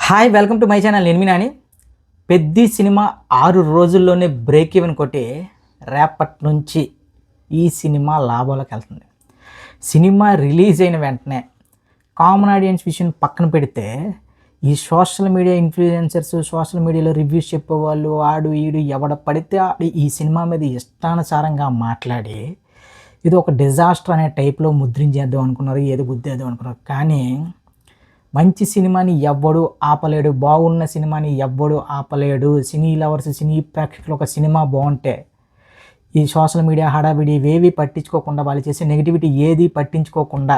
Hi, welcome to my channel. నేను మీ Nani. Peddi cinema 6 రోజుల్లోనే break even కొట్టి రేపటి నుంచి ఈ సినిమా లాభాలకు వెళ్తుంది. సినిమా రిలీజ్ అయిన వెంటనే కామన్ ఆడియన్స్ విషయం పక్కన పెడితే ఈ సోషల్ మీడియా ఇన్ఫ్లుయెన్సర్స్, సోషల్ మీడియాలో రివ్యూస్ చెప్పేవాళ్ళు, ఆడు ఈడు ఎవడ పడితే ఈ సినిమా మీద ఇష్టానుసారంగా మాట్లాడి ఇది ఒక డిజాస్టర్ అనే టైప్లో ముద్రించేద్దాం అనుకున్నారు, ఏదో గుద్దేద్దాం అనుకున్నారు. కానీ మంచి సినిమాని ఎవ్వడు ఆపలేడు, బాగున్న సినిమాని ఎవ్వడు ఆపలేడు. సినీ లవర్స్, సినీ ప్రేక్షకులు ఒక సినిమా బాగుంటే ఈ సోషల్ మీడియా హడావిడి ఇవేవి పట్టించుకోకుండా, వాళ్ళు చేసే నెగిటివిటీ ఏది పట్టించుకోకుండా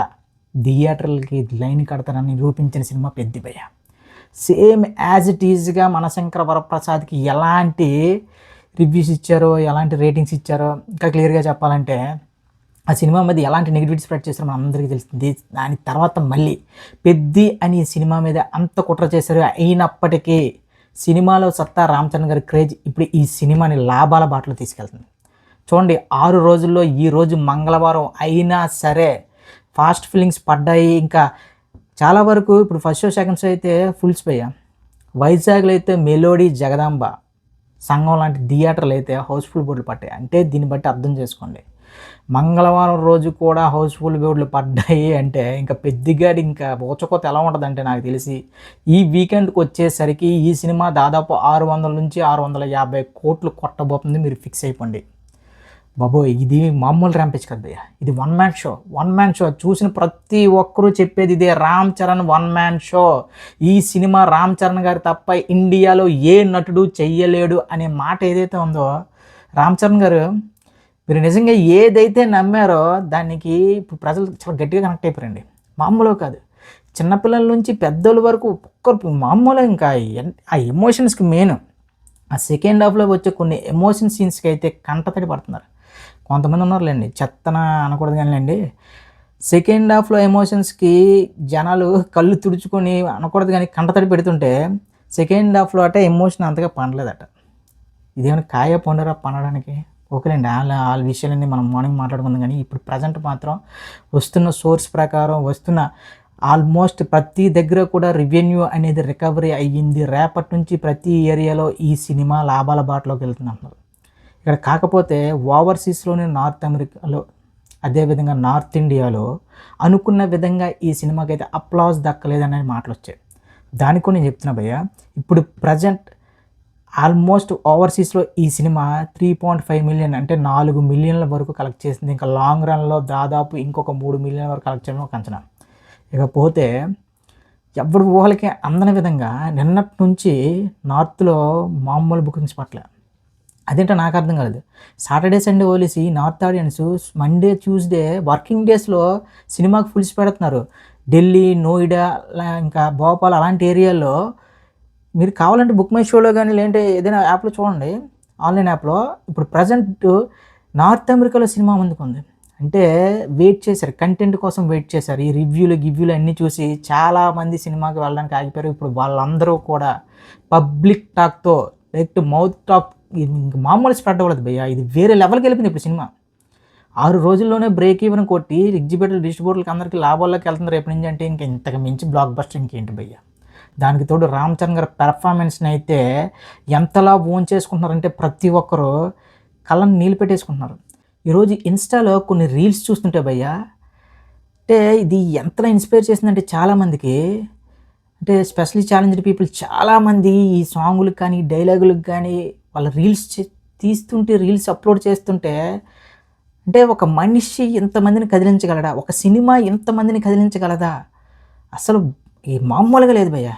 థియేటర్లకి లైన్ కడతారని నిరూపించిన సినిమా పెద్దిభయ్య. సేమ్ యాజ్ ఇట్ ఈజ్గా మనశంకర వరప్రసాద్కి ఎలాంటి రివ్యూస్ ఇచ్చారో, ఎలాంటి రేటింగ్స్ ఇచ్చారో, ఇంకా క్లియర్గా చెప్పాలంటే ఆ సినిమా మీద ఎలాంటి నెగిటివిటీ స్ప్రెడ్ చేస్తారో మన అందరికీ తెలుస్తుంది. దాని తర్వాత మళ్ళీ పెద్ది అని సినిమా మీద అంత కుట్ర చేశారు. అయినప్పటికీ సినిమాలో సత్తా రామ్ చరణ్ గారి క్రేజ్ ఇప్పుడు ఈ సినిమాని లాభాల బాటలో తీసుకెళ్తుంది. చూడండి, 6 రోజుల్లో ఈరోజు మంగళవారం అయినా సరే ఫాస్ట్ ఫిల్లింగ్స్ పడ్డాయి. ఇంకా చాలా వరకు ఇప్పుడు ఫస్ట్ షో, సెకండ్ షో అయితే ఫుల్స్ పోయా. వైజాగ్లో అయితే మెలోడీ, జగదాంబ, సంఘం లాంటి థియేటర్లు అయితే హౌస్ఫుల్ బోర్డులు పట్టాయి. అంటే దీన్ని బట్టి అర్థం చేసుకోండి, మంగళవారం రోజు కూడా హౌస్ఫుల్ బోర్డులు పడ్డాయి అంటే ఇంకా పెద్దిగాడి ఇంకా ఊచకోత ఎలా ఉంటుందంటే నాకు తెలిసి ఈ వీకెండ్కి వచ్చేసరికి ఈ సినిమా దాదాపు 600 నుంచి 650 కోట్లు కొట్టబోతుంది. మీరు ఫిక్స్ అయిపోండి బాబోయ్. ఇది మామూలు ర్యాంపేజ్ కదా భయ్య, ఇది వన్ మ్యాన్ షో. చూసిన ప్రతి ఒక్కరూ చెప్పేది ఇదే, Ram Charan one man show. ఈ సినిమా రామ్ చరణ్ గారు తప్ప ఇండియాలో ఏ నటుడు చెయ్యలేడు అనే మాట ఏదైతే ఉందో, రామ్ చరణ్ గారు మీరు నిజంగా ఏదైతే నమ్మారో దానికి ఇప్పుడు ప్రజలు చాలా గట్టిగా కనెక్ట్ అయిపోయారండి. మామూలు కాదు, చిన్నపిల్లల నుంచి పెద్దోళ్ళ వరకు ఒక్కరు మామూలు. ఇంకా ఆ ఎమోషన్స్కి మెయిన్ ఆ సెకండ్ హాఫ్లో వచ్చే కొన్ని ఎమోషన్ సీన్స్కి అయితే కంటతడి పడుతున్నారు. కొంతమంది ఉన్నారులేండి, చెత్తన అనకూడదు కానీలేండి, సెకండ్ హాఫ్లో ఎమోషన్స్కి జనాలు కళ్ళు తుడుచుకొని అనకూడదు కానీ కంటతడి పెడుతుంటే సెకండ్ హాఫ్లో అట ఎమోషన్ అంతగా పండలేదట. ఇదేమైనా కాయ పండురా పండడానికి? ఓకేలేండి, వాళ్ళ విషయాలన్నీ మనం మార్నింగ్ మాట్లాడుకుందాం. కానీ ఇప్పుడు ప్రజెంట్ మాత్రం వస్తున్న సోర్స్ ప్రకారం వస్తున్న ఆల్మోస్ట్ ప్రతి దగ్గర కూడా రెవెన్యూ అనేది రికవరీ అయ్యింది. రేపటి నుంచి ప్రతి ఏరియాలో ఈ సినిమా లాభాల బాటలోకి వెళ్తుంది అంటున్నారు. ఇక్కడ కాకపోతే ఓవర్సీస్లోని నార్త్ అమెరికాలో, అదేవిధంగా నార్త్ ఇండియాలో అనుకున్న విధంగా ఈ సినిమాకి అయితే అప్లాజ్ దక్కలేదనే మాటలు వచ్చాయి. దానికి నేను చెప్తున్నా భయ్య, ఇప్పుడు ప్రజెంట్ ఆల్మోస్ట్ ఓవర్సీస్లో ఈ సినిమా 3.5 మిలియన్ అంటే 4 మిలియన్ల వరకు కలెక్ట్ చేసింది. ఇంకా లాంగ్ రన్లో దాదాపు ఇంకొక 3 మిలియన్ వరకు కలెక్ట్ చేయడం ఒక అంచనా. ఇకపోతే ఎవరి ఊహలకి అందని విధంగా నిన్నటి నుంచి నార్త్లో మామూలు బుకింగ్స్ పట్ల. అదేంటో నాకు అర్థం కాలేదు. సాటర్డే సండే వదిలేసి north audience Monday Tuesday working డేస్లో సినిమాకి ఫుల్స్ పెడుతున్నారు. ఢిల్లీ, నోయిడా, ఇంకా భోపాల్ అలాంటి ఏరియాల్లో మీరు కావాలంటే బుక్ మై షోలో కానీ లేదంటే ఏదైనా యాప్లో చూడండి, ఆన్లైన్ యాప్లో. ఇప్పుడు ప్రజెంట్ నార్త్ అమెరికాలో సినిమా ముందుకు ఉంది అంటే వెయిట్ చేశారు, కంటెంట్ కోసం వెయిట్ చేశారు. ఈ గివ్యూలు అన్నీ చూసి చాలామంది సినిమాకి వెళ్ళడానికి ఆగిపోయారు. ఇప్పుడు వాళ్ళందరూ కూడా పబ్లిక్ టాక్తో డైరెక్ట్ మౌత్ టాక్ ఇంక మామూలు స్ప్రెడ్ అవ్వలేదు భయ్య. ఇది వేరే లెవెల్కి వెళ్ళిపోయింది ఇప్పుడు సినిమా. 6 రోజుల్లోనే బ్రేక్ ఈవెన్ కొట్టి ఎగ్జిబిటర్ డిస్ట్రిబ్యూటర్లకు అందరికీ లాభాల్లోకి వెళ్తుంది రేపు నుంచి. అంటే ఇంకా ఇంతకు మించి బ్లాక్ బస్టర్ ఇంకేంటి భయ్య. దానికి తోడు రామ్ చరణ్ గారి పెర్ఫార్మెన్స్ని అయితే ఎంతలా ఓన్ చేసుకుంటున్నారంటే ప్రతి ఒక్కరూ కళ్ళని నీళ్ళు పెట్టేసుకుంటున్నారు. ఈరోజు ఇన్స్టాలో కొన్ని రీల్స్ చూస్తుంటే భయ్య, అంటే ఇది ఎంతలా ఇన్స్పైర్ చేసిందంటే చాలామందికి, అంటే స్పెషల్లీ ఛాలెంజ్డ్ పీపుల్ చాలామంది ఈ సాంగులకు కానీ డైలాగులకు కానీ వాళ్ళ రీల్స్ తీస్తుంటే, రీల్స్ అప్లోడ్ చేస్తుంటే, అంటే ఒక మనిషి ఇంతమందిని కదిలించగలడా, ఒక సినిమా ఇంతమందిని కదిలించగలదా? అసలు ఈ మామూలుగా లేదు భయ్య.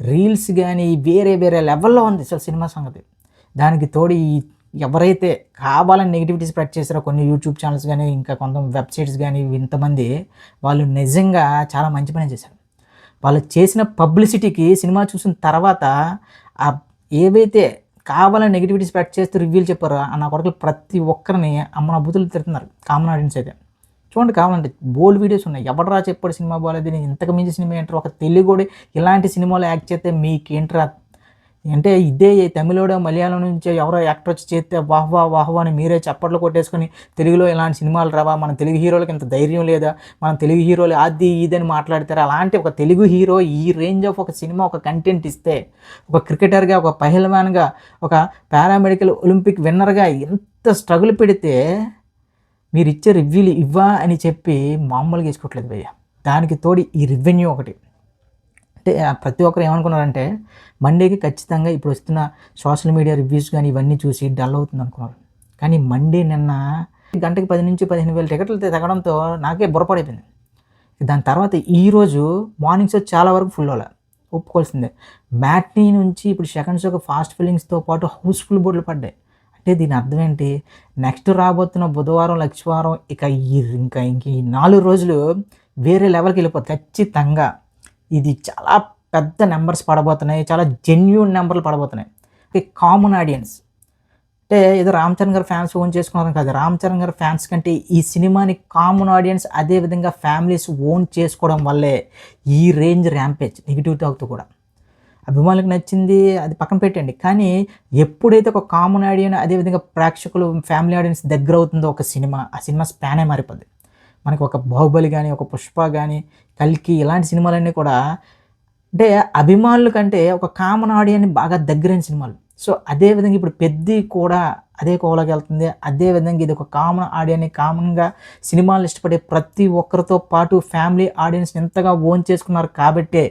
రీల్స్ కానీ వేరే లెవెల్లో ఉంది అసలు సినిమా సంగతి. దానికి తోడు ఎవరైతే కావాలని నెగిటివిటీ స్ప్రెడ్ చేశారో కొన్ని యూట్యూబ్ ఛానల్స్ కానీ ఇంకా కొంత వెబ్సైట్స్ కానీ ఇంతమంది, వాళ్ళు నిజంగా చాలా మంచి పని చేశారు. వాళ్ళు చేసిన పబ్లిసిటీకి సినిమా చూసిన తర్వాత ఏవైతే కావాలని నెగిటివిటీ స్ప్రెడ్ చేస్తూ రివ్యూలు చెప్పారో అన్న కొరకు ప్రతి ఒక్కరిని అమ్మన బూతులు తిడుతున్నారు కామన్ ఆడియన్స్ అయితే. చూడండి, కావాలంటే బోల్డ్ వీడియోస్ ఉన్నాయి. ఎవడరా చెప్పాడు సినిమా బాగాలేదు, నేను ఇంతకు మించి సినిమా ఏంటారు, ఒక తెలుగుడి ఇలాంటి సినిమాలో యాక్ట్ చేస్తే మీకేంట్రా, అంటే ఇదే తమిళోడో మలయాళం నుంచో ఎవరో యాక్టర్ వచ్చి చేస్తే వాహ్ వాహ్ వాహ్ వాహ్ అని మీరే చప్పట్లు కొట్టేసుకొని తెలుగులో ఇలాంటి సినిమాలు రావా, మన తెలుగు హీరోలకి ఇంత ధైర్యం లేదా, మన తెలుగు హీరోలు అది ఇదని మాట్లాడతారు. అలాంటి ఒక తెలుగు హీరో ఈ రేంజ్ ఆఫ్ ఒక సినిమా ఒక కంటెంట్ ఇస్తే, ఒక క్రికెటర్గా, ఒక పహల్వాన్గా, ఒక పారామెడికల్ ఒలింపిక్ విన్నర్గా ఎంత స్ట్రగుల్ పెడితే మీరు ఇచ్చే రివ్యూలు ఇవ్వా అని చెప్పి మామూలుగా వేసుకోవట్లేదు భయ్య. దానికి తోడి ఈ రెవెన్యూ ఒకటి. అంటే ప్రతి ఒక్కరు ఏమనుకున్నారంటే మండేకి ఖచ్చితంగా ఇప్పుడు వస్తున్న సోషల్ మీడియా రివ్యూస్ కానీ ఇవన్నీ చూసి డల్ అవుతుంది అనుకున్నారు. కానీ మండే నిన్న గంటకి 10 నుంచి 15,000 టికెట్లు తగ్గడంతో నాకే బుర్రపడిపోయింది. దాని తర్వాత ఈరోజు మార్నింగ్ షో చాలా వరకు ఫుల్ అవ్వాలి, ఒప్పుకోవాల్సిందే. మ్యాట్నీ నుంచి ఇప్పుడు సెకండ్ షోకి ఫాస్ట్ ఫిల్లింగ్స్తో పాటు హౌస్ఫుల్ బోర్డులు పడ్డాయి. అంటే దీని అర్థం ఏంటి, నెక్స్ట్ రాబోతున్న బుధవారం లక్షవారం ఇంకా ఈ 4 రోజులు వేరే లెవెల్కి వెళ్ళిపోతుంది ఖచ్చితంగా. ఇది చాలా పెద్ద నెంబర్స్ పడబోతున్నాయి, చాలా జెన్యూన్ నెంబర్లు పడబోతున్నాయి. కామన్ ఆడియన్స్ అంటే ఏదో రామ్ చరణ్ గారు ఫ్యాన్స్ ఓన్ చేసుకున్నారని కాదు, రామ్ చరణ్ గారు ఫ్యాన్స్ కంటే ఈ సినిమాని కామన్ ఆడియన్స్ అదేవిధంగా ఫ్యామిలీస్ ఓన్ చేసుకోవడం వల్లే ఈ రేంజ్ ర్యాంపేజ్ నెగిటివ్ టాక్తో కూడా. అభిమానులకు నచ్చింది అది పక్కన పెట్టండి, కానీ ఎప్పుడైతే ఒక కామన్ ఆడియన్స్ అదేవిధంగా ప్రేక్షకులు ఫ్యామిలీ ఆడియన్స్ దగ్గర అవుతుందో ఒక సినిమా, ఆ సినిమా స్పానే మారిపోద్ది. మనకి ఒక బాహుబలి కానీ, ఒక పుష్ప కానీ, కల్కి ఇలాంటి సినిమాలన్నీ కూడా అంటే అభిమానుల కంటే ఒక కామన్ ఆడియన్స్ బాగా దగ్గరైన సినిమాలు. సో అదేవిధంగా ఇప్పుడు పెద్ది కూడా అదే కోవలోకి వెళ్తుంది. అదేవిధంగా ఇది ఒక కామన్ ఆడియన్స్, కామన్గా సినిమాలు ఇష్టపడే ప్రతి ఒక్కరితో పాటు ఫ్యామిలీ ఆడియన్స్ ఎంతగా ఓన్ చేసుకున్నారు కాబట్టే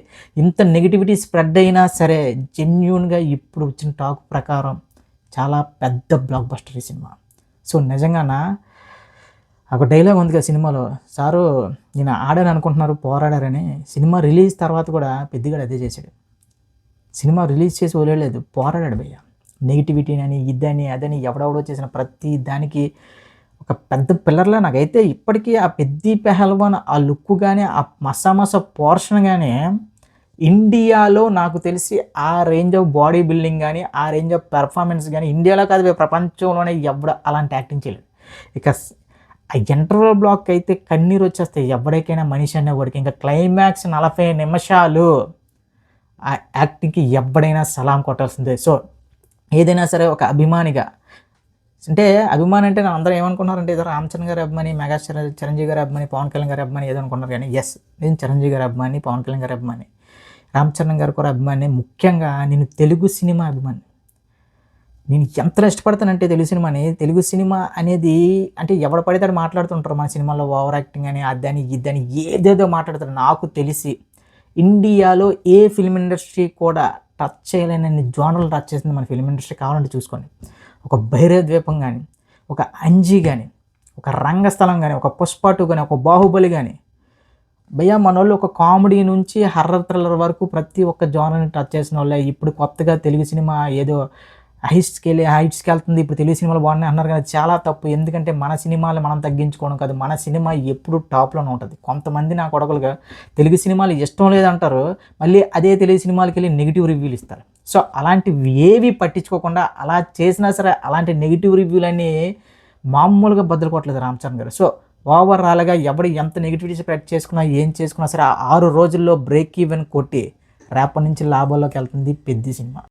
ఇంత నెగిటివిటీ స్ప్రెడ్ అయినా సరే జెన్యూన్గా ఇప్పుడు వచ్చిన టాక్ ప్రకారం చాలా పెద్ద బ్లాక్ బస్టర్ ఈ సినిమా. సో నిజంగానా ఒక డైలాగ్ ఉంది కదా సినిమాలో, సారు నేను ఆడాను అనుకుంటున్నారు పోరాడారని. సినిమా రిలీజ్ తర్వాత కూడా పెద్దగా అదే చేశాడు. సినిమా రిలీజ్ చేసి వదిలేదు, పోరాడాడు భయ్య. నెగిటివిటీ అని ఇదని అదని ఎవడెవడో చేసిన ప్రతి దానికి ఒక పెద్ద పిల్లర్లా నాకైతే ఇప్పటికీ ఆ పెద్ది పెహల్వాన్ ఆ లుక్ కానీ, ఆ మసా పోర్షన్ కానీ ఇండియాలో నాకు తెలిసి ఆ రేంజ్ ఆఫ్ బాడీ బిల్డింగ్ కానీ, ఆ రేంజ్ ఆఫ్ పెర్ఫార్మెన్స్ కానీ ఇండియాలో కాదు ప్రపంచంలోనే ఎవడ అలాంటి యాక్టింగ్ చేయలేదు. ఇక ఆ ఇంటర్వల్ బ్లాక్ అయితే కన్నీరు వచ్చేస్తాయి ఎవరికైనా, మనిషి అనేవాడికి. ఇంకా క్లైమాక్స్ 40 నిమిషాలు ఆ యాక్టింగ్కి ఎవడైనా సలాం కొట్టాల్సిందే. సో ఏదైనా సరే ఒక అభిమానిగా, అంటే అభిమాని అంటే అందరూ ఏమనుకున్నారంటే ఏదో రామ్ చరణ్ గారి అభిమాని, మెగా చిరంజీవి గారి అభిమాని, పవన్ కళ్యాణ్ గారి అభిమాని ఏదో అనుకున్నారు. కానీ ఎస్, నేను చిరంజీవి గారి అభిమాని, పవన్ కళ్యాణ్ గారి అభిమాని, రామ్ చరణ్ గారు కూడా అభిమాని. ముఖ్యంగా నేను తెలుగు సినిమా అభిమాని. నేను ఎంత ఇష్టపడతానంటే తెలుగు సినిమా అనేది అంటే ఎవడ పడితే మాట్లాడుతుంటారు మన సినిమాలో ఓవర్ యాక్టింగ్ అని అదని ఇదని ఏదేదో మాట్లాడతారు. నాకు తెలిసి ఇండియాలో ఏ ఫిల్మ్ ఇండస్ట్రీ కూడా టచ్ చేయలేనన్ని జోనర్లు టచ్ చేసింది మన ఫిల్మ్ ఇండస్ట్రీ. కావాలంటే చూసుకోండి. ఒక భైరవ ద్వీపం కానీ, ఒక అంజీ కానీ, ఒక రంగస్థలం కానీ, ఒక పుష్ప 2 కానీ, ఒక బాహుబలి కానీ, భయ్యా మన వాళ్ళు ఒక కామెడీ నుంచి హర్రర్ థ్రిల్లర్ వరకు ప్రతి ఒక్క జోనర్ని టచ్ చేసిన వాళ్ళే. ఇప్పుడు కొత్తగా తెలుగు సినిమా ఏదో హైట్స్కి వెళ్తుంది, ఇప్పుడు తెలుగు సినిమాలు బాగున్నాయి అన్నారు కానీ చాలా తప్పు. ఎందుకంటే మన సినిమాలు మనం తగ్గించుకోవడం కాదు, మన సినిమా ఎప్పుడు టాప్లోనే ఉంటుంది. కొంతమంది నా కొడకలుగా తెలుగు సినిమాలు ఇష్టం లేదంటారు, మళ్ళీ అదే తెలుగు సినిమాలకి వెళ్ళి నెగిటివ్ రివ్యూలు ఇస్తారు. సో అలాంటివి ఏవి పట్టించుకోకుండా అలా చేసినా సరే అలాంటి నెగిటివ్ రివ్యూలన్నీ మామూలుగా బద్దలు కొట్టలేదు రామ్ చరణ్ గారు. సో ఓవరాల్గా ఎవడు ఎంత నెగిటివిటీ స్ప్రెడ్ చేసుకున్నా ఏం చేసుకున్నా సరే 6 రోజుల్లో బ్రేక్ ఈవెన్ కొట్టి రేపటి నుంచి లాభాల్లోకి వెళ్తుంది పెద్ద సినిమా.